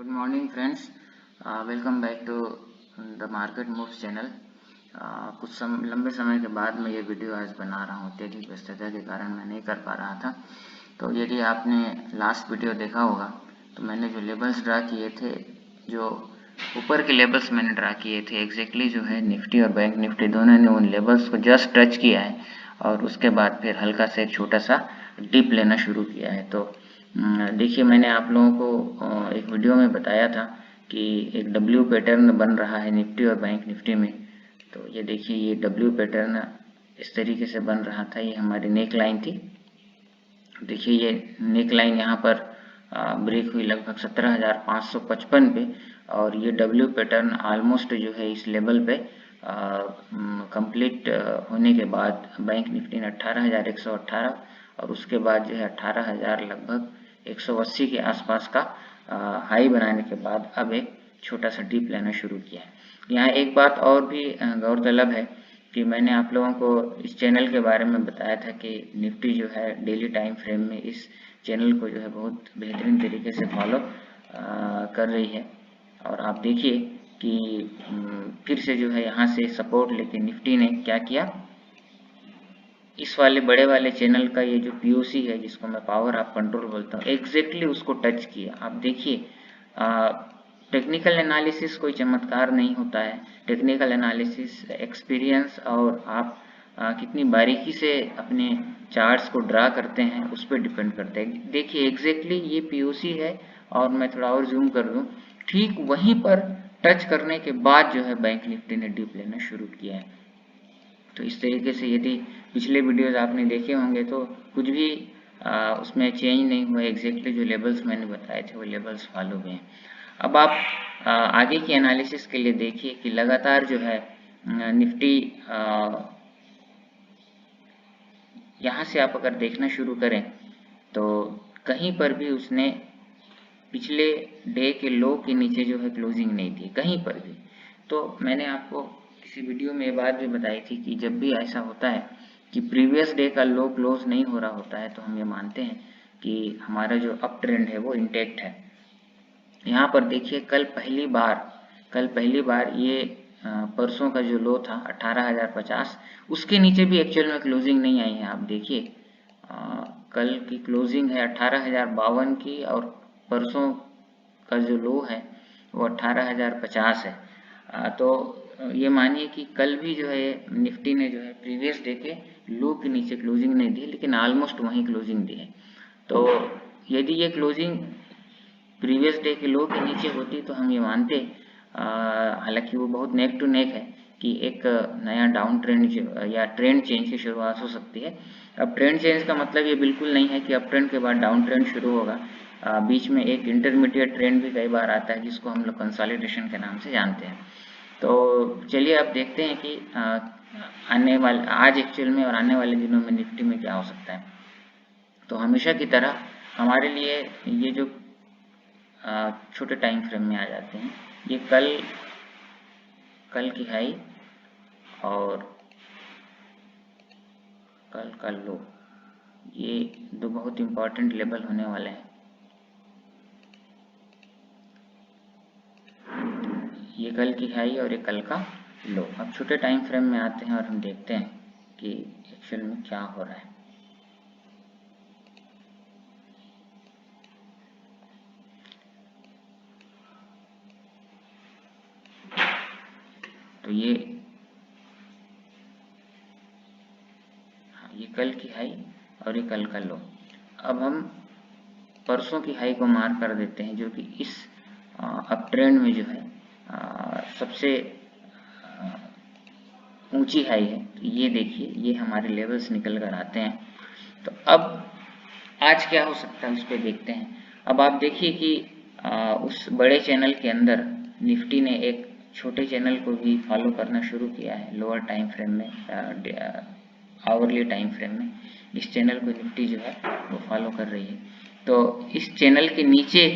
Good morning friends, welcome back to the Market Moves channel. कुछ लंबे समय के बाद मैं ये वीडियो आज बना रहा हूँ। तेजी व्यस्तता के कारण मैं नहीं कर पा रहा था। तो यदि आपने लास्ट वीडियो देखा होगा तो मैंने जो लेबल्स ड्रा किए थे, जो ऊपर के लेबल्स मैंने ड्रा किए थे, एग्जैक्टली जो है निफ्टी और बैंक निफ्टी दोनों ने उन लेबल्स को जस्ट टच किया है और उसके बाद फिर हल्का से एक छोटा सा डिप लेना शुरू किया है। तो देखिए, मैंने आप लोगों को एक वीडियो में बताया था कि एक डब्ल्यू पैटर्न बन रहा है निफ्टी और बैंक निफ्टी में। तो ये देखिए, ये डब्ल्यू पैटर्न इस तरीके से बन रहा था। ये हमारी नेक लाइन थी। देखिए, ये नेक लाइन यहाँ पर ब्रेक हुई लगभग 17,555 पे, और ये डब्ल्यू पैटर्न ऑलमोस्ट जो है इस लेवल पे कंप्लीट होने के बाद बैंक निफ्टी ने 18,118 और उसके बाद जो है 18,000 लगभग 180 के आसपास का हाई बनाने के बाद अब एक छोटा सा डिप लेना शुरू किया है। यहाँ एक बात और भी गौरतलब है कि मैंने आप लोगों को इस चैनल के बारे में बताया था कि निफ्टी जो है डेली टाइम फ्रेम में इस चैनल को जो है बहुत बेहतरीन तरीके से फॉलो कर रही है। और आप देखिए कि फिर से जो है यहाँ से सपोर्ट लेके निफ्टी ने क्या किया, इस वाले बड़े वाले चैनल का ये जो पीओसी है, जिसको मैं पावर ऑफ कंट्रोल बोलता हूँ, एग्जैक्टली उसको टच किया। आप देखिए, टेक्निकल एनालिसिस कोई चमत्कार नहीं होता है। टेक्निकल एनालिसिस एक्सपीरियंस और आप कितनी बारीकी से अपने चार्ट्स को ड्रा करते हैं उस पर डिपेंड करता है। देखिए, एग्जैक्टली ये पीओसी है और मैं थोड़ा और जूम कर दूं, ठीक वहीं पर टच करने के बाद जो है बैंक निफ्टी ने डिप लेना शुरू किया है। तो इस तरीके से यदि पिछले वीडियोस आपने देखे होंगे तो कुछ भी उसमें चेंज नहीं हुआ। एग्जैक्टली जो लेवल्स मैंने बताए थे वो लेवल्स फॉलो हुए हैं। अब आप आगे की एनालिसिस के लिए देखिए कि लगातार जो है निफ्टी यहाँ से आप अगर देखना शुरू करें तो कहीं पर भी उसने पिछले डे के लो के नीचे जो है क्लोजिंग नहीं दी, कहीं पर भी। तो मैंने आपको किसी वीडियो में ये बात भी बताई थी कि जब भी ऐसा होता है कि प्रीवियस डे का लो क्लोज नहीं हो रहा होता है तो हम ये मानते हैं कि हमारा जो अप ट्रेंड है वो इंटैक्ट है। यहाँ पर देखिए, कल पहली बार ये परसों का जो लो था 18,050, उसके नीचे भी एक्चुअल में क्लोजिंग नहीं आई है। आप देखिए, कल की क्लोजिंग है 18,052 की और परसों का जो लो है वो 18,050 है। तो ये मानिए कि कल भी जो है निफ्टी ने जो है प्रीवियस डे के लो के नीचे क्लोजिंग नहीं दी, लेकिन ऑलमोस्ट वहीं क्लोजिंग दी है। तो यदि ये क्लोजिंग प्रीवियस डे के लो के नीचे होती तो हम ये मानते, हालांकि वो बहुत नेक टू नेक है, कि एक नया डाउन ट्रेंड या ट्रेंड चेंज की शुरुआत हो सकती है। अब ट्रेंड चेंज का मतलब ये बिल्कुल नहीं है कि अप ट्रेंड के बाद डाउन ट्रेंड शुरू होगा। बीच में एक इंटरमीडिएट ट्रेंड भी कई बार आता है जिसको हम लोग कंसोलिडेशन के नाम से जानते हैं। तो चलिए अब देखते हैं कि आने वाले आज एक्चुअल में और आने वाले दिनों में निफ्टी में क्या हो सकता है। तो हमेशा की तरह हमारे लिए ये जो छोटे टाइम फ्रेम में आ जाते हैं, ये कल की हाई और कल का लो, ये दो बहुत इंपॉर्टेंट लेवल होने वाले हैं। ये कल की हाई और ये कल का लो। अब छोटे टाइम फ्रेम में आते हैं और हम देखते हैं कि एक्चुअल में क्या हो रहा है। तो ये कल की हाई और ये कल का लो। अब हम परसों की हाई को मार कर देते हैं, जो कि इस अप ट्रेंड में जो है सबसे ऊंची हाई है। तो ये देखिए, ये हमारे लेवल्स निकल कर आते हैं। तो अब आज क्या हो सकता है उस पर देखते हैं। अब आप देखिए कि उस बड़े चैनल के अंदर निफ्टी ने एक छोटे चैनल को भी फॉलो करना शुरू किया है। लोअर टाइम फ्रेम में, आवरली टाइम फ्रेम में इस चैनल को निफ्टी जो है वो फॉलो कर रही है। तो इस चैनल के नीचे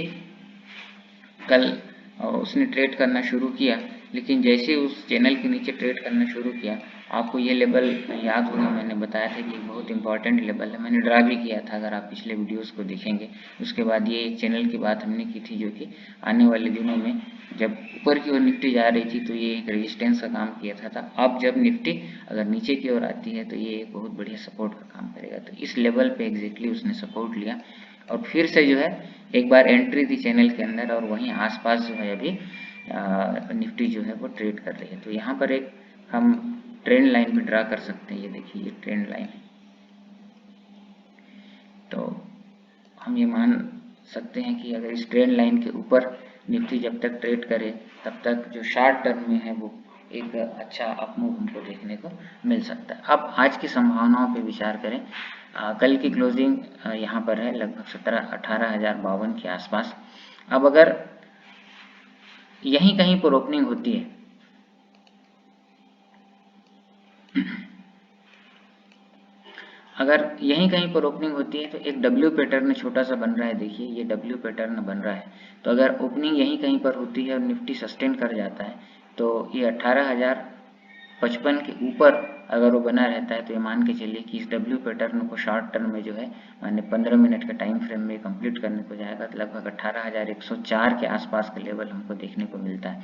कल उसने ट्रेड करना शुरू किया, लेकिन जैसे उस चैनल के नीचे ट्रेड करना शुरू किया आपको ये लेवल याद होगा, मैंने बताया था कि बहुत इंपॉर्टेंट लेवल है, मैंने ड्रा भी किया था अगर आप पिछले वीडियोस को देखेंगे। उसके बाद ये एक चैनल की बात हमने की थी जो कि आने वाले दिनों में जब ऊपर की ओर निफ्टी जा रही थी तो ये एक रेजिस्टेंस का काम किया था। अब जब निफ्टी अगर नीचे की ओर आती है तो ये एक बहुत बढ़िया सपोर्ट का काम करेगा। तो इस लेवल पे एग्जैक्टली उसने सपोर्ट लिया और फिर से जो है एक बार एंट्री थी चैनल के अंदर और वहीं आसपास जो है अभी निफ्टी जो है वो ट्रेड कर रही है। तो यहाँ पर एक हम ट्रेंड लाइन भी ड्रा कर सकते हैं। ये देखिए ये ट्रेंड लाइन है, तो हम ये मान सकते हैं कि अगर इस ट्रेंड लाइन के ऊपर निफ्टी जब तक ट्रेड करे तब तक जो शॉर्ट टर्म में है वो एक अच्छा अपमूव हमको देखने को मिल सकता है। अब आज की संभावनाओं पे विचार करें। कल की क्लोजिंग यहाँ पर है लगभग 18,052 के आसपास। अब अगर यहीं कहीं पर ओपनिंग होती है अगर यहीं कहीं पर ओपनिंग होती है तो एक डब्ल्यू पैटर्न छोटा सा बन रहा है। देखिए ये डब्ल्यू पैटर्न बन रहा है। तो अगर ओपनिंग यहीं कहीं पर होती है और निफ्टी सस्टेन कर जाता है तो ये 18,055 के ऊपर अगर वो बना रहता है तो ये मान के चलिए कि इस डब्ल्यू पैटर्न को शॉर्ट टर्म में जो है माने 15 मिनट के टाइम फ्रेम में कंप्लीट करने को जाएगा तो लगभग 18,104 के आसपास का लेवल हमको देखने को मिलता है।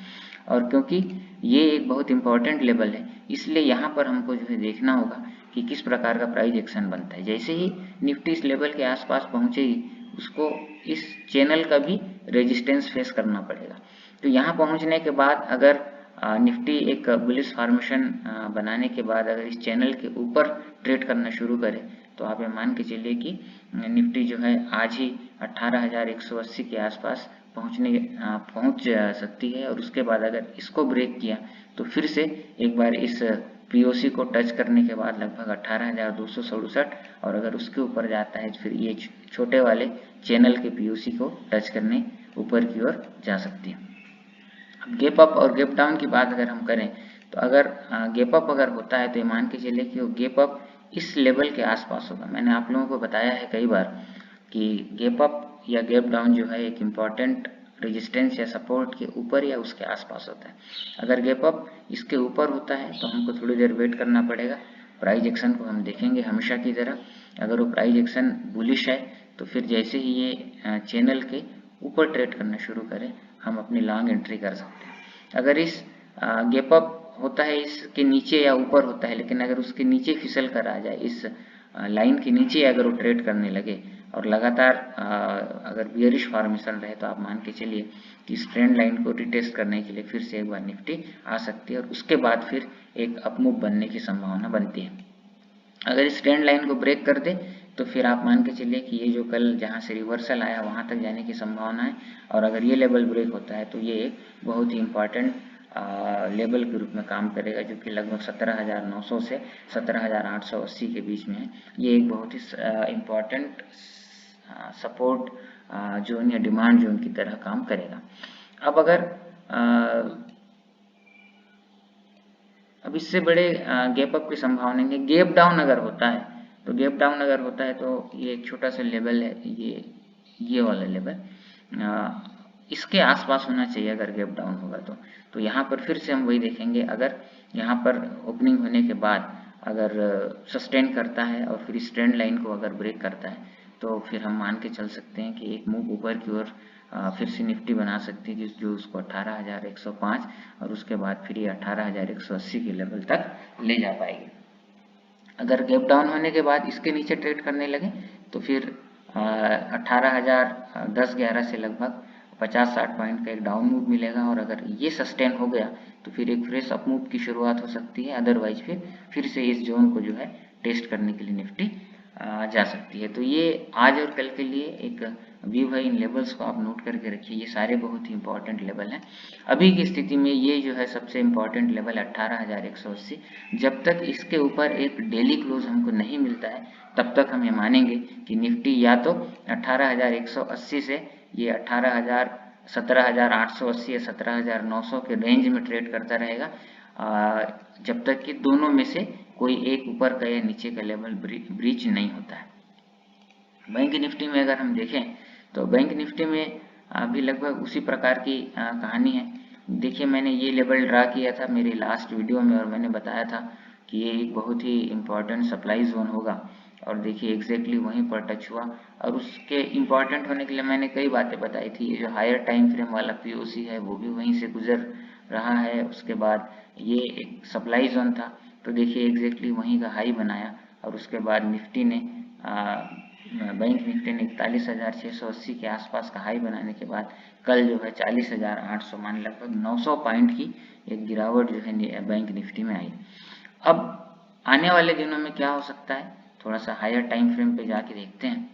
और क्योंकि ये एक बहुत इंपॉर्टेंट लेवल है इसलिए यहाँ पर हमको जो है देखना होगा कि किस प्रकार का प्राइस एक्शन बनता है। जैसे ही निफ्टी इस लेवल के आसपास पहुंचेगी उसको इस चैनल का भी रेजिस्टेंस फेस करना पड़ेगा। तो यहाँ पहुंचने के बाद अगर निफ्टी एक बुलिश फॉर्मेशन बनाने के बाद अगर इस चैनल के ऊपर ट्रेड करना शुरू करे तो आप ये मान के चलिए कि निफ्टी जो है आज ही 18,180 के आसपास पहुंच सकती है। और उसके बाद अगर इसको ब्रेक किया तो फिर से एक बार इस पीओसी को टच करने के बाद लगभग 18,267 और अगर उसके ऊपर जाता है तो फिर ये छोटे वाले चैनल के पीओसी को टच करने ऊपर की ओर जा सकती है। अब गैप अप और गैप डाउन की बात अगर हम करें तो अगर गैप अप अगर होता है तो ये मान के चलिए कि वो गैप अप इस लेवल के आसपास होगा। मैंने आप लोगों को बताया है कई बार कि गैप अप या गैप डाउन जो है एक इम्पॉर्टेंट रेजिस्टेंस या सपोर्ट के ऊपर या उसके आसपास होता है। अगर गैप अप इसके ऊपर होता है तो हमको थोड़ी देर वेट करना पड़ेगा। प्राइस एक्शन को हम देखेंगे हमेशा की तरह। अगर वो प्राइस एक्शन बुलिश है तो फिर जैसे ही ये चैनल के ऊपर ट्रेड करना शुरू करें हम अपनी लॉन्ग एंट्री कर सकते हैं। अगर इस गैप अप होता है इसके नीचे या ऊपर होता है लेकिन अगर उसके नीचे फिसल कर आ जाए इस लाइन के नीचे अगर वो ट्रेड करने लगे और लगातार अगर बियरिश फॉर्मेशन रहे तो आप मान के चलिए कि इस ट्रेंड लाइन को रिटेस्ट करने के लिए फिर से एक बार निफ्टी आ सकती है और उसके बाद फिर एक अपमूव बनने की संभावना बनती है। अगर इस ट्रेंड लाइन को ब्रेक कर दे तो फिर आप मान के चलिए कि ये जो कल जहाँ से रिवर्सल आया वहाँ तक जाने की संभावना है। और अगर ये लेवल ब्रेक होता है तो ये एक बहुत ही इम्पॉर्टेंट लेवल के रूप में काम करेगा जो कि लगभग 17,900 से 17,880 के बीच में है। ये एक बहुत ही इम्पॉर्टेंट सपोर्ट जोन या डिमांड जोन की तरह काम करेगा। अब अगर अब इससे बड़े गैप अप की संभावना नहीं। गैप डाउन अगर होता है तो गैप डाउन अगर होता है तो ये एक छोटा सा लेवल है, ये वाला लेवल इसके आसपास होना चाहिए अगर गैप डाउन होगा तो यहाँ पर फिर से हम वही देखेंगे। अगर यहाँ पर ओपनिंग होने के बाद अगर सस्टेन करता है और फिर इस ट्रेंड लाइन को अगर ब्रेक करता है तो फिर हम मान के चल सकते हैं कि एक मूव ऊपर की ओर फिर से निफ्टी बना सकती है जो उसको 18,105 और उसके बाद फिर ये 18,180 के लेवल तक ले जा पाएगी। अगर गैप डाउन होने के बाद इसके नीचे ट्रेड करने लगे तो फिर 18,010-11 से लगभग 50-60 पॉइंट का एक डाउन मूव मिलेगा और अगर ये सस्टेन हो गया तो फिर एक फ्रेश अप मूव की शुरुआत हो सकती है। अदरवाइज फिर से इस जोन को जो है टेस्ट करने के लिए निफ्टी जा सकती है। तो ये आज और कल के लिए एक व्यू है। इन लेवल्स को आप नोट करके रखिए, ये सारे बहुत ही इंपॉर्टेंट लेवल हैं। अभी की स्थिति में ये जो है सबसे इम्पॉर्टेंट लेवल 18,180। जब तक इसके ऊपर एक डेली क्लोज हमको नहीं मिलता है तब तक हम ये मानेंगे कि निफ्टी या तो 18,180 से ये 17,880 या 17,900 के रेंज में ट्रेड करता रहेगा जब तक कि दोनों में से कोई एक ऊपर का या नीचे का लेवल ब्रीच नहीं होता है। बैंक निफ्टी में अगर हम देखें तो बैंक निफ्टी में भी लगभग उसी प्रकार की कहानी है। देखिए मैंने ये लेवल ड्रा किया था मेरे लास्ट वीडियो में और मैंने बताया था कि ये एक बहुत ही इम्पोर्टेंट सप्लाई जोन होगा, और देखिए एग्जैक्टली वहीं पर टच हुआ। और उसके इम्पोर्टेंट होने के लिए मैंने कई बातें बताई थी। ये जो हायर टाइम फ्रेम वाला पीओसी है वो भी वहीं से गुजर रहा है। उसके बाद ये एक सप्लाई जोन था, तो देखिए एग्जैक्टली वहीं का हाई बनाया, और उसके बाद निफ्टी ने बैंक निफ्टी ने 41,680 के आसपास का हाई बनाने के बाद कल जो है 40,800 मान लगभग 900 पॉइंट की एक गिरावट जो है बैंक निफ्टी में आई। अब आने वाले दिनों में क्या हो सकता है, थोड़ा सा हायर टाइम फ्रेम पे जाके देखते हैं।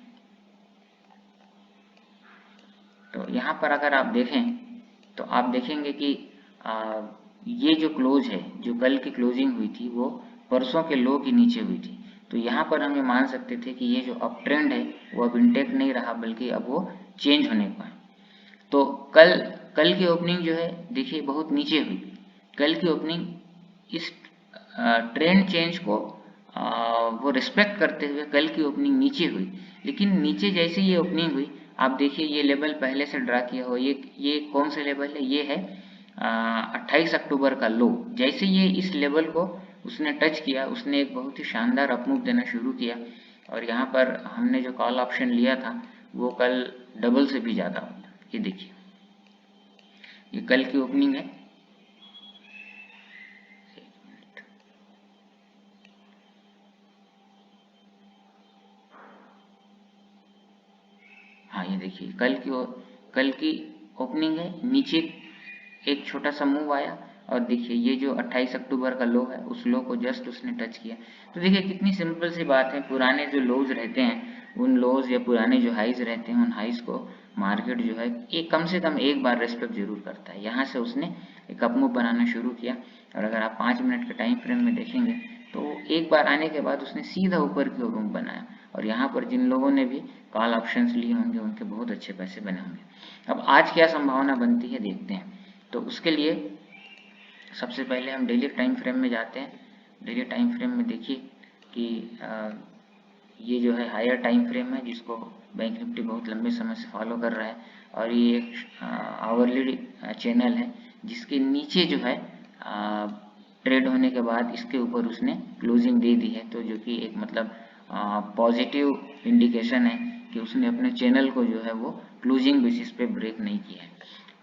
तो यहाँ पर अगर आप देखें तो आप देखेंगे कि ये जो क्लोज है, जो कल की क्लोजिंग हुई थी वो परसों के लो के नीचे हुई थी। तो यहाँ पर हम ये मान सकते थे कि ये जो अप ट्रेंड है वो अब इंटेक्ट नहीं रहा, बल्कि अब वो चेंज होने को है। तो कल की ओपनिंग जो है देखिए बहुत नीचे हुई। कल की ओपनिंग इस ट्रेंड चेंज को वो रिस्पेक्ट करते हुए कल की ओपनिंग नीचे हुई, लेकिन नीचे जैसे ये ओपनिंग हुई, आप देखिए ये लेवल पहले से ड्रा किया हो, ये कौन सा लेवल है, ये है 28 अक्टूबर का लो। जैसे ये इस लेवल को उसने टच किया, उसने एक बहुत ही शानदार अपमूव देना शुरू किया, और यहाँ पर हमने जो कॉल ऑप्शन लिया था वो कल डबल से भी ज़्यादा होता। ये देखिए ये कल की ओपनिंग है, हाँ ये देखिए कल की ओपनिंग है, नीचे एक छोटा सा मूव आया, और देखिए ये जो 28 अक्टूबर का लो है उस लो को जस्ट उसने टच किया। तो देखिए कितनी सिंपल सी बात है, पुराने जो लोज रहते हैं उन लोज या पुराने जो हाइज रहते हैं उन हाइज को मार्केट जो है एक कम से कम एक बार रेस्पेक्ट जरूर करता है। यहाँ से उसने एक अप मूव बनाना शुरू किया, और अगर आप 5 मिनट के टाइम फ्रेम में देखेंगे तो एक बार आने के बाद उसने सीधा ऊपर की ओर मूव बनाया, और यहाँ पर जिन लोगों ने भी कॉल ऑप्शंस लिए होंगे उनके बहुत अच्छे पैसे बने होंगे। अब आज क्या संभावना बनती है देखते हैं। तो उसके लिए सबसे पहले हम डेली टाइम फ्रेम में जाते हैं। डेली टाइम फ्रेम में देखिए कि ये जो है हायर टाइम फ्रेम है जिसको बैंक निफ्टी बहुत लंबे समय से फॉलो कर रहा है, और ये एक आवरली चैनल है जिसके नीचे जो है ट्रेड होने के बाद इसके ऊपर उसने क्लोजिंग दे दी है। तो जो कि एक मतलब पॉजिटिव इंडिकेशन है कि उसने अपने चैनल को जो है वो क्लोजिंग बेसिस पे ब्रेक नहीं किया है।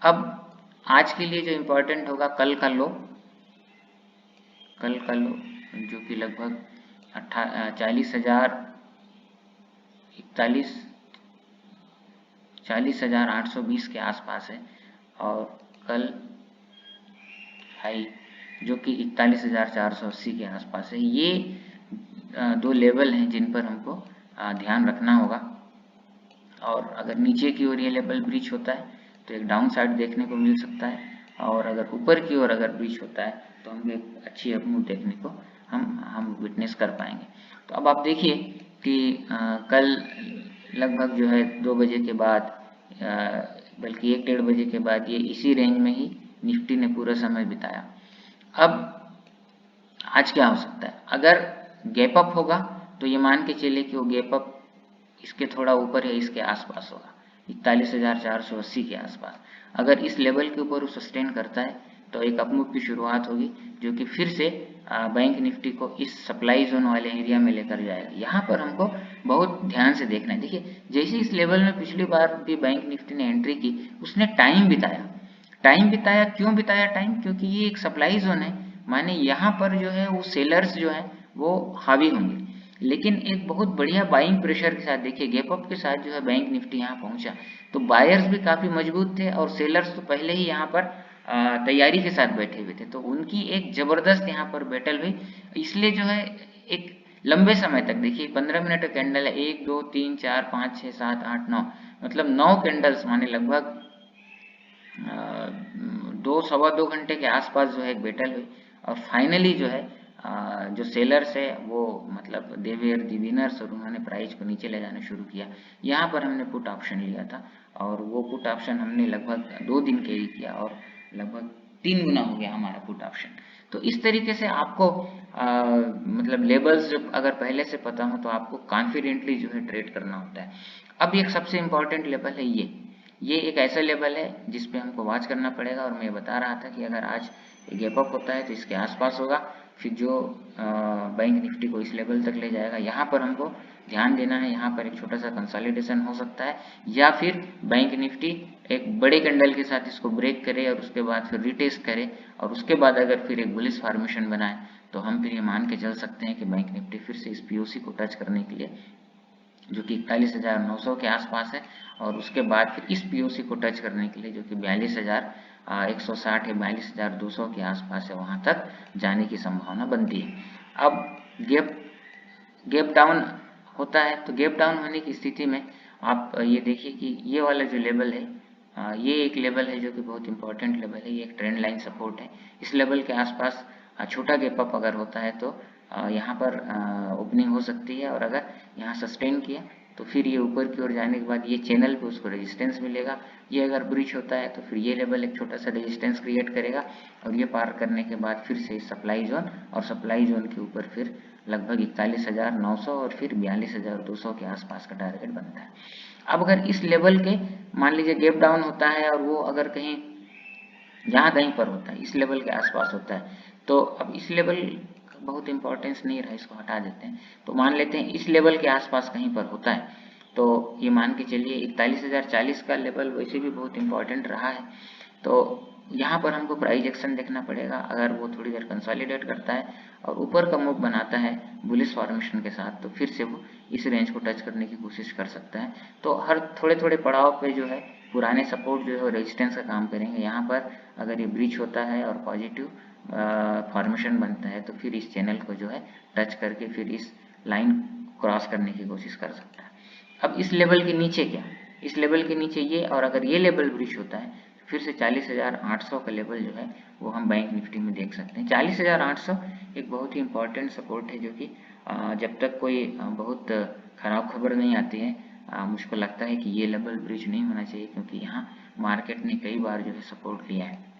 अब आज के लिए जो इम्पोर्टेंट होगा कल का लो जो कि लगभग 40,820 के आसपास है, और कल हाई जो कि 41,480 के आसपास है। ये दो लेवल हैं जिन पर हमको ध्यान रखना होगा, और अगर नीचे की ओर ये लेवल ब्रीच होता है तो एक डाउन साइड देखने को मिल सकता है, और अगर ऊपर की ओर अगर ब्रीच होता है तो हमें एक अच्छी अपमूव देखने को हम विटनेस कर पाएंगे। तो अब आप देखिए कि कल लगभग जो है 2 बजे के बाद बल्कि 1-1:30 बजे के बाद ये इसी रेंज में ही निफ्टी ने पूरा समय बिताया। अब आज क्या हो सकता है, अगर गैप अप होगा तो ये मान के चले कि वो गैप अप इसके थोड़ा ऊपर या इसके आसपास होगा, 41,480 के आसपास। अगर इस लेवल के ऊपर वो सस्टेन करता है तो एक अपमूव की शुरुआत होगी, जो कि फिर से बैंक निफ्टी को इस सप्लाई जोन वाले एरिया में लेकर जाएगा। यहाँ पर हमको बहुत ध्यान से देखना है। देखिए जैसे इस लेवल में पिछली बार भी बैंक निफ्टी ने एंट्री की, उसने टाइम बिताया। क्यों बिताया टाइम, क्योंकि ये एक सप्लाई जोन है, माने यहाँ पर जो है वो सेलर्स जो है वो हावी होंगे। लेकिन एक बहुत बढ़िया बाइंग प्रेशर के साथ देखिए गैप अप के साथ जो है बैंक निफ्टी यहाँ पहुंचा, तो बायर्स भी काफी मजबूत थे और सेलर्स तो पहले ही यहाँ पर तैयारी के साथ बैठे हुए थे। तो उनकी एक जबरदस्त यहाँ पर बैटल हुई, इसलिए जो है एक लंबे समय तक देखिए 15 मिनट का कैंडल है, 1 2 3 4 5 6 7 8 9 मतलब 9 कैंडल्स माने लगभग 2 सवा 2 घंटे के आसपास जो है एक बैटल हुई, और फाइनली जो है जो सेलर्स है वो मतलब दे वेर दी विनर्स, और उन्होंने प्राइस को नीचे ले जाना शुरू किया। यहाँ पर हमने पुट ऑप्शन लिया था, और वो पुट ऑप्शन हमने लगभग 2 दिन कैरी किया, और लगभग 3 गुना हो गया हमारा पुट ऑप्शन। तो इस तरीके से आपको मतलब लेबल्स जब अगर पहले से पता हो तो आपको कॉन्फिडेंटली जो है ट्रेड करना होता है। अब एक सबसे इम्पॉर्टेंट लेवल है ये एक ऐसा लेवल है जिस पे हमको वॉच करना पड़ेगा, और मैं बता रहा था कि अगर आज गैप अप होता है तो इसके आसपास होगा, फिर जो बैंक निफ्टी को इस लेवल तक ले जाएगा। यहाँ पर हमको ध्यान देना है, यहाँ पर एक छोटा सा कंसोलिडेशन हो सकता है, या फिर बैंक निफ्टी एक बड़े कैंडल के साथ इसको ब्रेक करे और उसके बाद फिर रिटेस्ट करे, और उसके बाद अगर फिर एक बुलिश फॉर्मेशन बनाए तो हम फिर ये मान के चल सकते हैं कि बैंक निफ्टी फिर से इस पीओसी को टच करने के लिए, जो कि 41,900 के आसपास है, और उसके बाद फिर इस पीओसी को टच करने के लिए जो कि 42,160 या 42,200 के आसपास है, वहां तक जाने की संभावना बनती है। अब गैप डाउन होता है, तो गैप डाउन होने की स्थिति में आप ये देखिए कि ये वाला जो लेवल है, ये एक लेवल है जो कि बहुत इंपॉर्टेंट लेवल है, ये एक ट्रेंड लाइन सपोर्ट है। इस लेवल के आसपास छोटा गैप अप अगर होता है तो यहाँ पर ओपनिंग हो सकती है, और अगर यहाँ सस्टेन किया तो फिर ये ऊपर की ओर जाने के बाद ये चैनल पे उसको रेजिस्टेंस मिलेगा। ये अगर ब्रीच होता है तो फिर ये लेवल एक छोटा सा रेजिस्टेंस क्रिएट करेगा, और ये पार करने के बाद फिर से सप्लाई जोन, और सप्लाई जोन के ऊपर फिर लगभग 41,900 और फिर 42,200 के आसपास का टारगेट बनता है। अब अगर इस लेवल के मान लीजिए गैप डाउन होता है और वो अगर कहीं यहाँ कहीं पर होता है, इस लेवल के आसपास होता है, तो अब इस लेवल बहुत इंपॉर्टेंस नहीं रहा, इसको हटा देते हैं। तो मान लेते हैं इस लेवल के आसपास कहीं पर होता है, तो ये मान के चलिए 41,040 का लेवल वैसे भी बहुत इंपॉर्टेंट रहा है। तो यहाँ पर हमको प्राइस एक्शन देखना पड़ेगा। अगर वो थोड़ी देर कंसोलिडेट करता है और ऊपर का मूव बनाता है बुलिश फॉर्मेशन के साथ, तो फिर से वो इस रेंज को टच करने की कोशिश कर सकता है। तो हर थोड़े थोड़े पड़ाव पे जो है पुराने सपोर्ट जो है रेजिस्टेंस का काम करेंगे। यहाँ पर अगर ये ब्रीच होता है और पॉजिटिव फॉर्मेशन बनता है तो फिर इस चैनल को जो है टच करके फिर इस लाइन क्रॉस करने की कोशिश कर सकता है। अब इस लेवल के नीचे क्या, इस लेवल के नीचे ये, और अगर ये लेवल ब्रीच होता है तो फिर से 40,800 का लेवल जो है वो हम बैंक निफ्टी में देख सकते हैं। 40,800 एक बहुत ही इंपॉर्टेंट सपोर्ट है, जो कि जब तक कोई बहुत खराब खबर नहीं आती है, मुझको लगता है कि ये लेवल ब्रीच नहीं होना चाहिए, क्योंकि यहाँ मार्केट ने कई बार जो है सपोर्ट लिया है।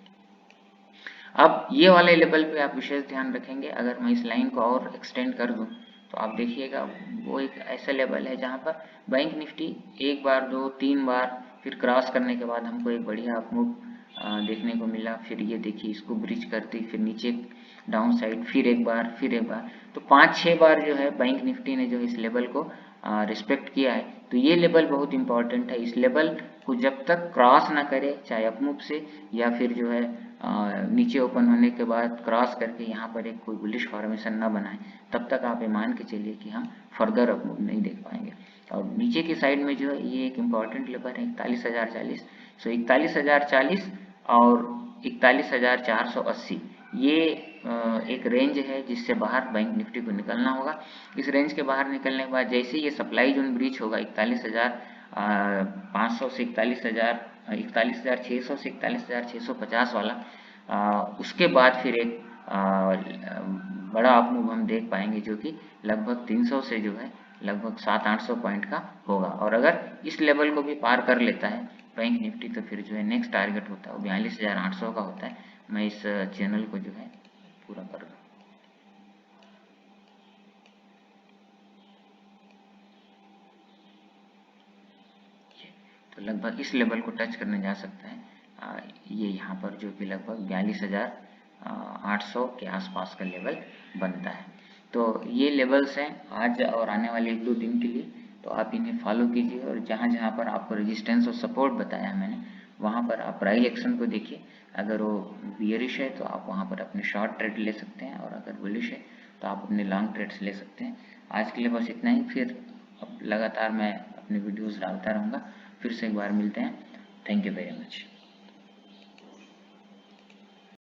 अब ये वाले लेवल पे आप विशेष ध्यान रखेंगे। अगर मैं इस लाइन को और एक्सटेंड कर दूं तो आप देखिएगा वो एक ऐसा लेवल है जहां पर बैंक निफ्टी एक बार, दो, तीन बार फिर क्रॉस करने के बाद हमको एक बढ़िया अप मूव देखने को मिला। फिर ये देखिए इसको ब्रिज करती, फिर नीचे डाउन साइड, फिर एक बार, फिर एक बार, तो 5-6 बार जो है बैंक निफ्टी ने जो इस लेवल को रिस्पेक्ट किया है। तो ये लेवल बहुत इंपॉर्टेंट है। इस लेवल को जब तक क्रॉस ना करे, चाहे अप मूव से या फिर जो है नीचे ओपन होने के बाद क्रॉस करके यहाँ पर एक कोई बुलिश फॉर्मेशन ना बनाए, तब तक आप ये मान के चलिए कि हम फर्दर अप मूव नहीं देख पाएंगे। और नीचे की साइड में जो है ये एक इम्पॉर्टेंट लेवल है 41,040। सो 41,040 और 41,480 ये एक रेंज है जिससे बाहर बैंक निफ्टी को निकलना होगा। इस रेंज के बाहर निकलने के बाद जैसे ये सप्लाई जोन ब्रीच होगा 41,500 से 41,600 से 41,650 वाला, उसके बाद फिर एक बड़ा अप मूव हम देख पाएंगे, जो कि लगभग 300 से जो है लगभग 700-800 पॉइंट का होगा। और अगर इस लेवल को भी पार कर लेता है बैंक निफ्टी तो फिर जो है नेक्स्ट टारगेट होता है वो 42,800 का होता है। मैं इस चैनल को जो है पूरा कर दूँ, तो लगभग इस लेवल को टच करने जा सकता है। ये यहाँ पर जो कि लगभग 42,800 के आसपास का लेवल बनता है। तो ये लेवल्स हैं आज और आने वाले 1-2 दिन के लिए, तो आप इन्हें फॉलो कीजिए। और जहाँ जहाँ पर आपको रेजिस्टेंस और सपोर्ट बताया मैंने, वहाँ पर आप प्राइस एक्शन को देखिए। अगर वो बियरिश है तो आप वहाँ पर अपने शॉर्ट ट्रेड ले सकते हैं, और अगर बुलिश है तो आप अपने लॉन्ग ट्रेड्स ले सकते हैं। आज के लिए बस इतना ही। फिर अब लगातार मैं अपने वीडियोस डालता रहूँगा। फिर से एक बार मिलते हैं। Thank you very much.